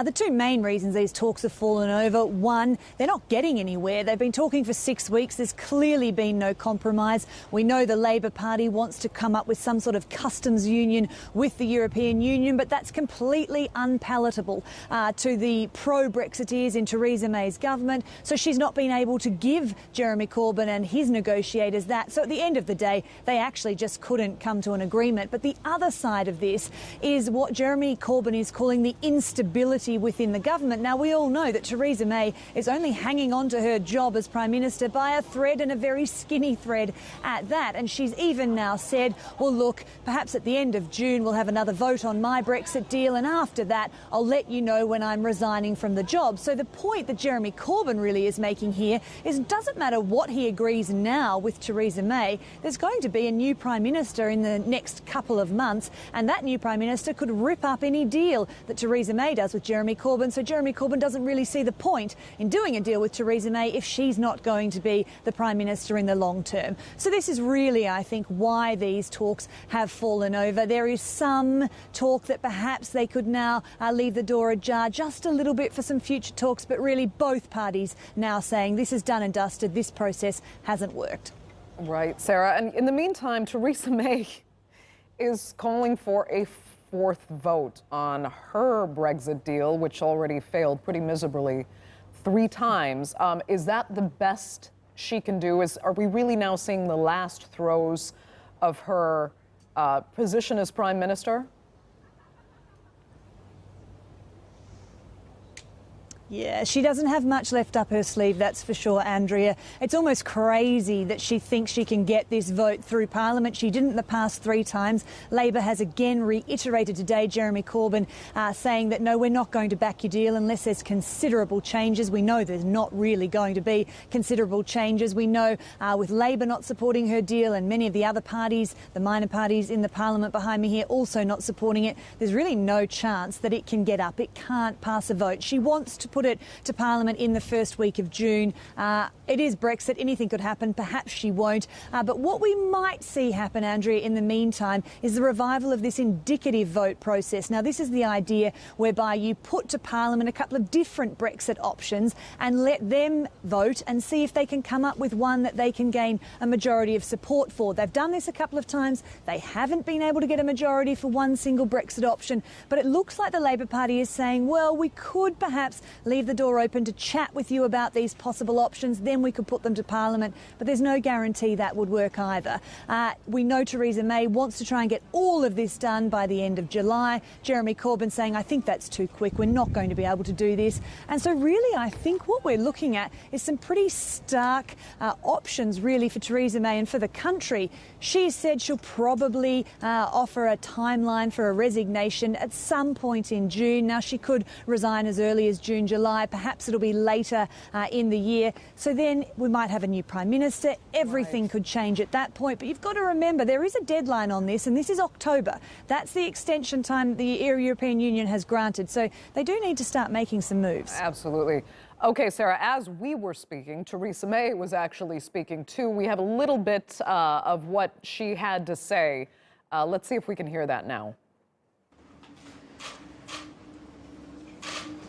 The two main reasons these talks have fallen over: one, they're not getting anywhere. They've been talking for 6 weeks. There's clearly been no compromise. We know the Labor Party wants to come up with some sort of customs union with the European Union, but that's completely unpalatable to the pro-Brexiteers in Theresa May's government. So she's not been able to give Jeremy Corbyn and his negotiators that. So at the end of the day, they actually just couldn't come to an agreement. But the other side of this is what Jeremy Corbyn is calling the instability within the government. Now, we all know that Theresa May is only hanging on to her job as Prime Minister by a thread, and a very skinny thread at that. And she's even now said, well, look, perhaps at the end of June we'll have another vote on my Brexit deal, and after that I'll let you know when I'm resigning from the job. So the point that Jeremy Corbyn really is making here is it doesn't matter what he agrees now with Theresa May, there's going to be a new Prime Minister in the next couple of months, and that new Prime Minister could rip up any deal that Theresa May does with Jeremy Corbyn. So Jeremy Corbyn doesn't really see the point in doing a deal with Theresa May if she's not going to be the Prime Minister in the long term. So this is really, I think, why these talks have fallen over. There is some talk that perhaps they could now leave the door ajar just a little bit for some future talks, but really both parties now saying this is done and dusted, this process hasn't worked. Right, Sarah. And in the meantime, Theresa May is calling for a fourth vote on her Brexit deal, which already failed pretty miserably 3 times. Is that the best she can do? Are we really now seeing the last throes of her position as Prime Minister? Yeah, she doesn't have much left up her sleeve, that's for sure, Andrea. It's almost crazy that she thinks she can get this vote through Parliament. She didn't the past 3 times. Labor has again reiterated today, Jeremy Corbyn, saying that, no, we're not going to back your deal unless there's considerable changes. We know there's not really going to be considerable changes. We know with Labor not supporting her deal and many of the other parties, the minor parties in the Parliament behind me here, also not supporting it, there's really no chance that it can get up. It can't pass a vote. She wants to put it to Parliament in the first week of June. It is Brexit. Anything could happen. Perhaps she won't. But what we might see happen, Andrea, in the meantime, is the revival of this indicative vote process. Now, this is the idea whereby you put to Parliament a couple of different Brexit options and let them vote and see if they can come up with one that they can gain a majority of support for. They've done this a couple of times. They haven't been able to get a majority for one single Brexit option. But it looks like the Labor Party is saying, well, we could perhaps leave the door open to chat with you about these possible options, then we could put them to Parliament. But there's no guarantee that would work either. We know Theresa May wants to try and get all of this done by the end of July. Jeremy Corbyn saying, I think that's too quick. We're not going to be able to do this. And so really, I think what we're looking at is some pretty stark options, really, for Theresa May and for the country. She said she'll probably offer a timeline for a resignation at some point in June. Now, she could resign as early as June, July. Perhaps it'll be later in the year. So then we might have a new Prime Minister. Everything could change at that point. But you've got to remember there is a deadline on this, and this is October. That's the extension time the European Union has granted. So they do need to start making some moves. Absolutely. OK, Sarah, as we were speaking, Theresa May was actually speaking too. We have a little bit of what she had to say. Let's see if we can hear that now.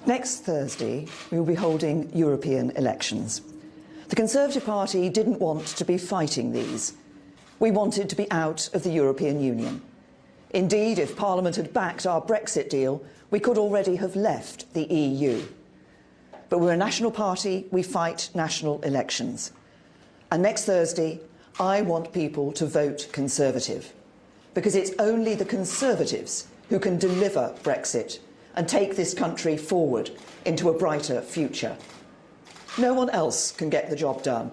Next Thursday, we will be holding European elections. The Conservative Party didn't want to be fighting these. We wanted to be out of the European Union. Indeed, if Parliament had backed our Brexit deal, we could already have left the EU. But we're a national party, we fight national elections. And next Thursday, I want people to vote Conservative, because it's only the Conservatives who can deliver Brexit and take this country forward into a brighter future. No one else can get the job done.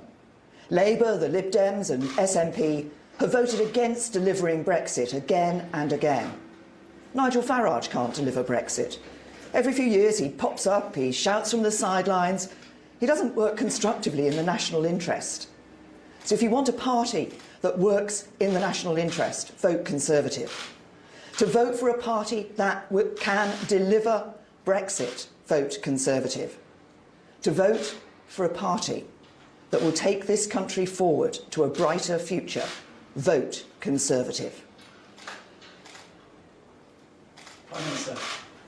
Labour, the Lib Dems and SNP have voted against delivering Brexit again and again. Nigel Farage can't deliver Brexit. Every few years he pops up, he shouts from the sidelines. He doesn't work constructively in the national interest. So if you want a party that works in the national interest, vote Conservative. To vote for a party that can deliver Brexit, vote Conservative. To vote for a party that will take this country forward to a brighter future, vote Conservative. Prime Minister.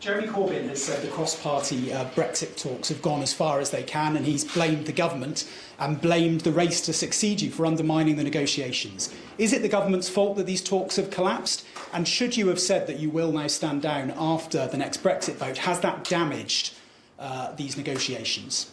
Jeremy Corbyn has said the cross-party Brexit talks have gone as far as they can, and he's blamed the government and blamed the race to succeed you for undermining the negotiations. Is it the government's fault that these talks have collapsed? And should you have said that you will now stand down after the next Brexit vote, has that damaged these negotiations?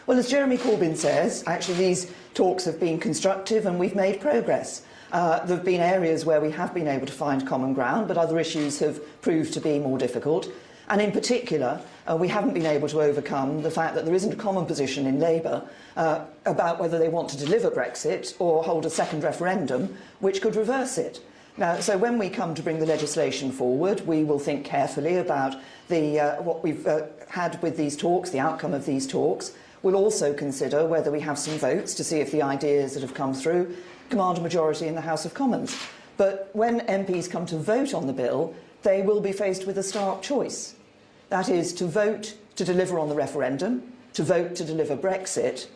Well, as Jeremy Corbyn says, actually these talks have been constructive and we've made progress. There have been areas where we have been able to find common ground, but other issues have proved to be more difficult. And in particular, we haven't been able to overcome the fact that there isn't a common position in Labour about whether they want to deliver Brexit or hold a second referendum, which could reverse it. Now, so when we come to bring the legislation forward, we will think carefully about what we've had with these talks, the outcome of these talks. We'll also consider whether we have some votes to see if the ideas that have come through command a majority in the House of Commons. But when MPs come to vote on the bill, they will be faced with a stark choice. That is, to vote to deliver on the referendum, to vote to deliver Brexit,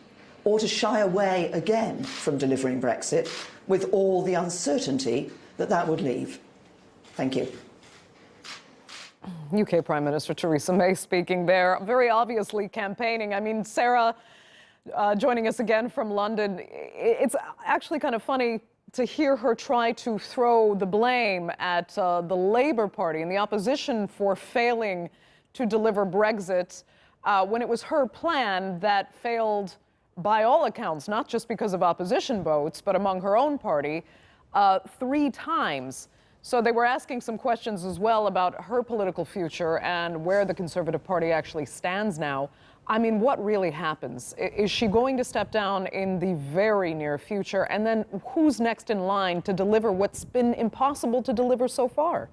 or to shy away again from delivering Brexit with all the uncertainty that that would leave. Thank you. UK Prime Minister Theresa May speaking there, very obviously campaigning. I mean, Sarah, joining us again from London, it's actually kind of funny to hear her try to throw the blame at the Labour Party and the opposition for failing to deliver Brexit when it was her plan that failed by all accounts, not just because of opposition votes, but among her own party, 3 times. So they were asking some questions as well about her political future and where the Conservative Party actually stands now. I mean, what really happens? Is she going to step down in the very near future? And then who's next in line to deliver what's been impossible to deliver so far?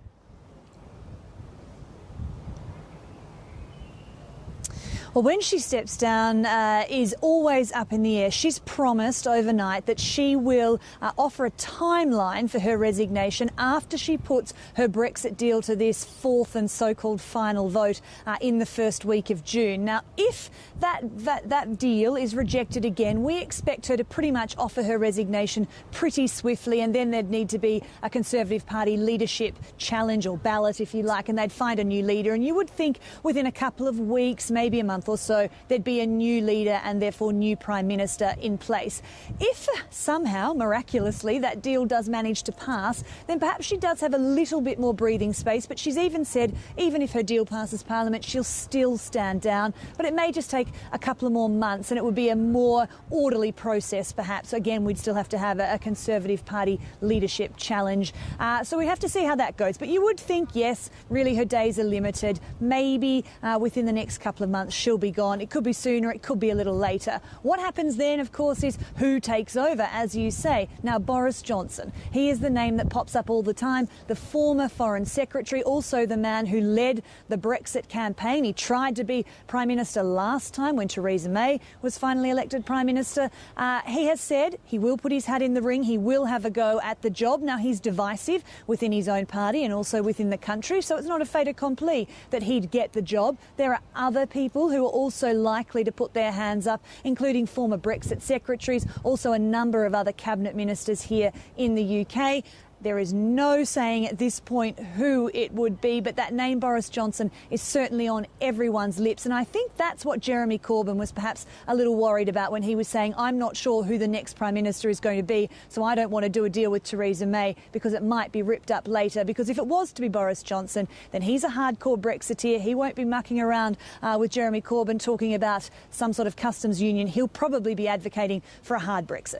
Well, when she steps down is always up in the air. She's promised overnight that she will offer a timeline for her resignation after she puts her Brexit deal to this 4th and so-called final vote in the first week of June. Now, if that deal is rejected again, we expect her to pretty much offer her resignation pretty swiftly, and then there'd need to be a Conservative Party leadership challenge or ballot, if you like, and they'd find a new leader. And you would think within a couple of weeks, maybe a month or so, there'd be a new leader and therefore new Prime Minister in place. If somehow, miraculously, that deal does manage to pass, then perhaps she does have a little bit more breathing space. But she's even said, even if her deal passes Parliament, she'll still stand down. But it may just take a couple of more months and it would be a more orderly process, perhaps. Again, we'd still have to have a Conservative Party leadership challenge. So we have to see how that goes. But you would think, yes, really her days are limited. Maybe within the next couple of months she'll be gone. It could be sooner, it could be a little later. What happens then, of course, is who takes over, as you say. Now, Boris Johnson, he is the name that pops up all the time. The former Foreign Secretary, also the man who led the Brexit campaign. He tried to be Prime Minister last time when Theresa May was finally elected Prime Minister. He has said he will put his hat in the ring. He will have a go at the job. Now, he's divisive within his own party and also within the country, so it's not a fait accompli that he'd get the job. There are other people who are also likely to put their hands up, including former Brexit secretaries, also a number of other cabinet ministers here in the UK. There is no saying at this point who it would be, but that name Boris Johnson is certainly on everyone's lips. And I think that's what Jeremy Corbyn was perhaps a little worried about when he was saying, I'm not sure who the next Prime Minister is going to be, so I don't want to do a deal with Theresa May because it might be ripped up later. Because if it was to be Boris Johnson, then he's a hardcore Brexiteer. He won't be mucking around with Jeremy Corbyn talking about some sort of customs union. He'll probably be advocating for a hard Brexit.